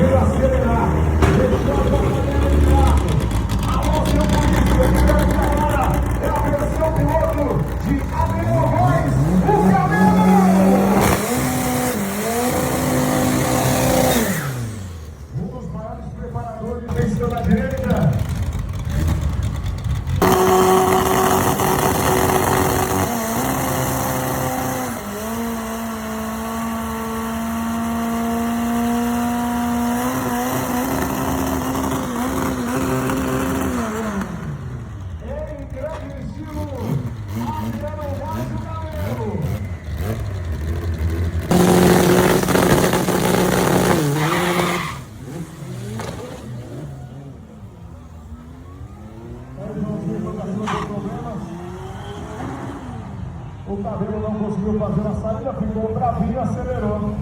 veio acelerar, deixou a companhia de carro. Alô, seu polícia, espera que agora é a versão piloto de Adriano Reis, o Camelo! Um dos maiores preparadores venceu na direita. O Camelo não conseguiu fazer a saída, ficou bravinho e acelerou.